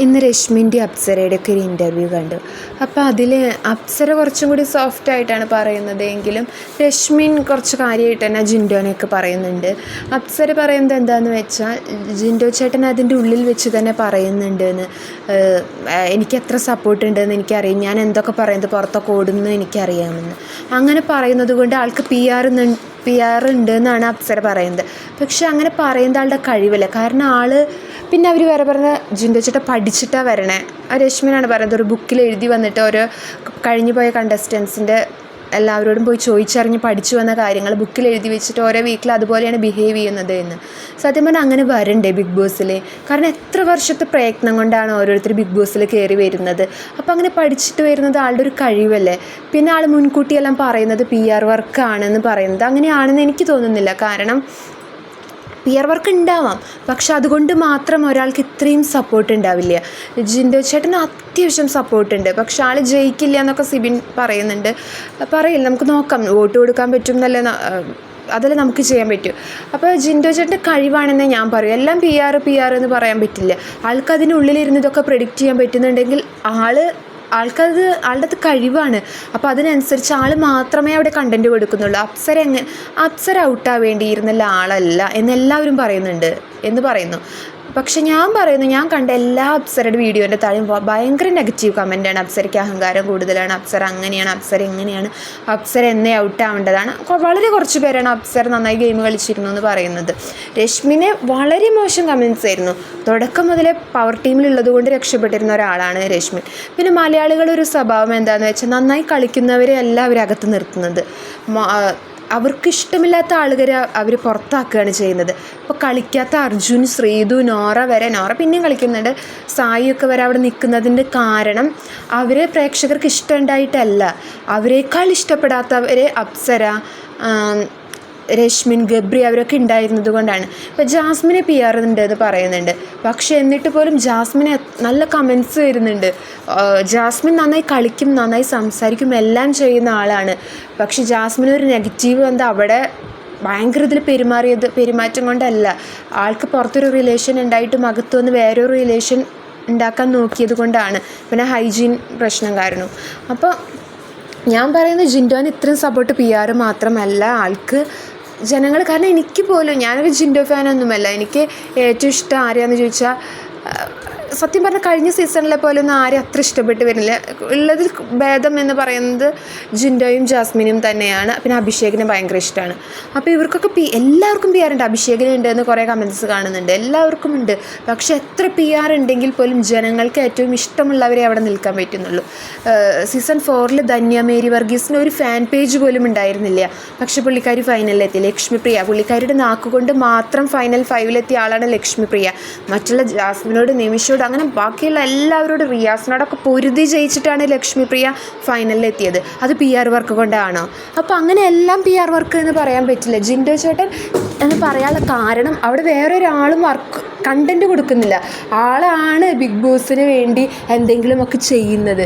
ഇന്ന് രശ്മിൻ്റെ അപ്സരയുടെ ഒക്കെ ഒരു ഇൻ്റർവ്യൂ കണ്ടു. അപ്പോൾ അതിൽ അപ്സര കുറച്ചും കൂടി സോഫ്റ്റായിട്ടാണ് പറയുന്നത് എങ്കിലും രശ്മിൻ കുറച്ച് കാര്യമായിട്ട് തന്നെ ജിൻഡോനെയൊക്കെ പറയുന്നുണ്ട്. അപ്സര പറയുന്നത് എന്താണെന്ന് വെച്ചാൽ ജിൻഡോ ചേട്ടൻ അതിൻ്റെ ഉള്ളിൽ വെച്ച് തന്നെ പറയുന്നുണ്ടെന്ന്, എനിക്ക് എത്ര സപ്പോർട്ട് ഉണ്ടെന്ന് എനിക്കറിയാം, ഞാൻ എന്തൊക്കെ പറയുന്നത് പുറത്തൊക്കെ ഓടുന്നു എനിക്കറിയാമെന്ന്. അങ്ങനെ പറയുന്നത് കൊണ്ട് ആൾക്ക് PR ഉണ്ട് എന്നാണ് അപ്സര പറയുന്നത്. പക്ഷെ അങ്ങനെ പറയുന്ന ആളുടെ കഴിവല്ല. കാരണം പിന്നെ അവർ വേറെ പറഞ്ഞ ജിൻഡോ ചേട്ടൻ പഠിച്ചിട്ടാണ് വരണേ. രശ്മിനാണ് പറയുന്നത്, ഒരു ബുക്കിൽ എഴുതി വന്നിട്ട് ഓരോ കഴിഞ്ഞു പോയ കണ്ടസ്റ്റൻസിൻ്റെ എല്ലാവരോടും പോയി ചോദിച്ചറിഞ്ഞ് പഠിച്ചു വന്ന കാര്യങ്ങൾ ബുക്കിൽ എഴുതി വെച്ചിട്ട് ഓരോ വീക്കിൽ അതുപോലെയാണ് ബിഹേവ് ചെയ്യുന്നത് എന്ന്. സത്യം പറഞ്ഞാൽ അങ്ങനെ വരണ്ടേ ബിഗ് ബോസിൽ? കാരണം എത്ര വർഷത്തെ പ്രയത്നം കൊണ്ടാണ് ഓരോരുത്തർ ബിഗ് ബോസിൽ കയറി വരുന്നത്. അപ്പോൾ അങ്ങനെ പഠിച്ചിട്ട് വരുന്നത് ആളുടെ ഒരു കഴിവല്ലേ. പിന്നെ ആൾ മുൻകൂട്ടിയെല്ലാം പറയുന്നത് PR വർക്കാണെന്ന് പറയുന്നത് അങ്ങനെയാണെന്ന് എനിക്ക് തോന്നുന്നില്ല. കാരണം PR വർക്ക് ഉണ്ടാവാം, പക്ഷെ അതുകൊണ്ട് മാത്രം ഒരാൾക്ക് ഇത്രയും സപ്പോർട്ട് ഉണ്ടാവില്ല. ജിൻഡോ ചേട്ടന് അത്യാവശ്യം സപ്പോർട്ടുണ്ട്, പക്ഷെ ആൾ ജയിക്കില്ല എന്നൊക്കെ സിബിൻ പറയുന്നുണ്ട്. പറയില്ല, നമുക്ക് നോക്കാം, വോട്ട് കൊടുക്കാൻ പറ്റും എന്നല്ലേ, അതല്ലേ നമുക്ക് ചെയ്യാൻ പറ്റും. അപ്പോൾ ജിൻഡോ ചേട്ടൻ്റെ കഴിവാണെന്നേ ഞാൻ പറയും. എല്ലാം PR എന്ന് പറയാൻ പറ്റില്ല. ആൾക്കതിനുള്ളിലിരുന്ന് ഇതൊക്കെ പ്രെഡിക്റ്റ് ചെയ്യാൻ പറ്റുന്നുണ്ടെങ്കിൽ ആളുടെ അത് കഴിവാണ്. അപ്പോൾ അതിനനുസരിച്ച് ആൾ മാത്രമേ അവിടെ കണ്ടൻറ്റ് കൊടുക്കുന്നുള്ളൂ. അപ്സര ഔട്ടാവേണ്ടിയിരുന്നുള്ള ആളല്ല എന്നെല്ലാവരും പറയുന്നുണ്ട് എന്ന് പറയുന്നു. പക്ഷെ ഞാൻ കണ്ട എല്ലാ അപ്സരയുടെ വീഡിയോൻ്റെ താഴെയും ഭയങ്കര നെഗറ്റീവ് കമൻറ്റാണ്. അപ്സരയ്ക്ക് അഹങ്കാരം കൂടുതലാണ്, അപ്സര അങ്ങനെയാണ്, അപ്സര ഇങ്ങനെയാണ്, അപ്സര എന്നേ ഔട്ടാവേണ്ടതാണ്. വളരെ കുറച്ച് പേരാണ് അപ്സര നന്നായി ഗെയിം കളിച്ചിരുന്നു എന്ന് പറയുന്നത്. രശ്മിനെ വളരെ മോശം കമൻറ്റ്സ് ആയിരുന്നു. തുടക്കം മുതലേ പവർ ടീമിലുള്ളത് കൊണ്ട് രക്ഷപ്പെട്ടിരുന്ന ഒരാളാണ് രശ്മിൻ. പിന്നെ മലയാളികളുടെ ഒരു സ്വഭാവം എന്താണെന്ന് വെച്ചാൽ നന്നായി കളിക്കുന്നവരെ അല്ല അവരകത്ത് നിർത്തുന്നത്. അവർക്ക് ഇഷ്ടമില്ലാത്ത ആളുകളെ അവർ പുറത്താക്കുകയാണ് ചെയ്യുന്നത്. ഇപ്പോൾ കളിക്കാത്ത അർജുൻ, ശ്രീതു, നോറ പിന്നെയും കളിക്കുന്നുണ്ട്, സായിയൊക്കെ വരെ അവിടെ നിൽക്കുന്നതിൻ്റെ കാരണം അവരെ പ്രേക്ഷകർക്ക് ഇഷ്ടമുണ്ടായിട്ടല്ല, അവരെക്കാൾ ഇഷ്ടപ്പെടാത്തവരെ അപ്സര, രശ്മിൻ, ഗബ്രി അവരൊക്കെ ഉണ്ടായിരുന്നത് കൊണ്ടാണ്. ഇപ്പോൾ ജാസ്മിനെ PR ഉണ്ടെന്ന് പറയുന്നുണ്ട്, പക്ഷേ എന്നിട്ട് പോലും ജാസ്മിന് നല്ല കമൻറ്റ്സ് വരുന്നുണ്ട്. ജാസ്മിൻ നന്നായി കളിക്കും, നന്നായി സംസാരിക്കും, എല്ലാം ചെയ്യുന്ന ആളാണ്. പക്ഷെ ജാസ്മിന് ഒരു നെഗറ്റീവ് എന്താ അവിടെ ഭയങ്കര ഇതിൽ പെരുമാറ്റം കൊണ്ടല്ല, ആൾക്ക് പുറത്തൊരു റിലേഷൻ ഉണ്ടായിട്ടും അകത്തു വന്ന് വേറൊരു റിലേഷൻ ഉണ്ടാക്കാൻ നോക്കിയത് കൊണ്ടാണ്. പിന്നെ ഹൈജീൻ പ്രശ്നം കാരണം. അപ്പോൾ ഞാൻ പറയുന്നത് ജിൻഡോന് ഇത്രയും സപ്പോർട്ട് PR മാത്രമല്ല ആൾക്ക് ജനങ്ങൾ. കാരണം എനിക്ക് പോലും, ഞാനൊരു ജിൻഡോ ഫാനൊന്നുമല്ല, എനിക്ക് ഏറ്റവും ഇഷ്ടം ആരെയാണെന്ന് ചോദിച്ചാൽ സത്യം പറഞ്ഞാൽ കഴിഞ്ഞ സീസണിലെ പോലെ ഒന്നും ആരും അത്ര ഇഷ്ടപ്പെട്ട് വരുന്നില്ല. ഉള്ളതിൽ ഭേദം എന്ന് പറയുന്നത് ജിൻഡോയും ജാസ്മിനും തന്നെയാണ്. പിന്നെ അഭിഷേകിനെ ഭയങ്കര ഇഷ്ടമാണ്. അപ്പോൾ ഇവർക്കൊക്കെ എല്ലാവർക്കും PR ഉണ്ട്. അഭിഷേകിനുണ്ട് എന്ന് കുറേ കമൻറ്റ്സ് കാണുന്നുണ്ട്, എല്ലാവർക്കും ഉണ്ട്. പക്ഷേ എത്ര PR ഉണ്ടെങ്കിൽ പോലും ജനങ്ങൾക്ക് ഏറ്റവും ഇഷ്ടമുള്ളവരെ അവിടെ നിൽക്കാൻ പറ്റുന്നുള്ളൂ. സീസൺ 4 ധന്യ മേരി വർഗീസിന് ഒരു ഫാൻ പേജ് പോലും ഉണ്ടായിരുന്നില്ല. പക്ഷേ പുള്ളിക്കാരി ഫൈനലിലെത്തി. ലക്ഷ്മിപ്രിയ, പുള്ളിക്കാരിയുടെ നാക്കുകൊണ്ട് മാത്രം ഫൈനൽ 5-ലെത്തിയ ആളാണ് ലക്ഷ്മിപ്രിയ. മറ്റുള്ള ജാസ്മിനോട്, നിമിഷോട്, അങ്ങനെ ബാക്കിയുള്ള എല്ലാവരോടും, റിയാസിനോടൊക്കെ പൊരുതി ജയിച്ചിട്ടാണ് ലക്ഷ്മിപ്രിയ ഫൈനലിലെത്തിയത്. അത് PR വർക്ക് കൊണ്ടാണോ? അപ്പോൾ അങ്ങനെ എല്ലാം PR വർക്ക് എന്ന് പറയാൻ പറ്റില്ല. ജിൻഡോ ചേട്ടൻ എന്ന് പറയാനുള്ള കാരണം അവിടെ വേറൊരാളും കണ്ടൻറ്റ് കൊടുക്കുന്നില്ല. ആളാണ് ബിഗ് ബോസിന് വേണ്ടി എന്തെങ്കിലുമൊക്കെ ചെയ്യുന്നത്.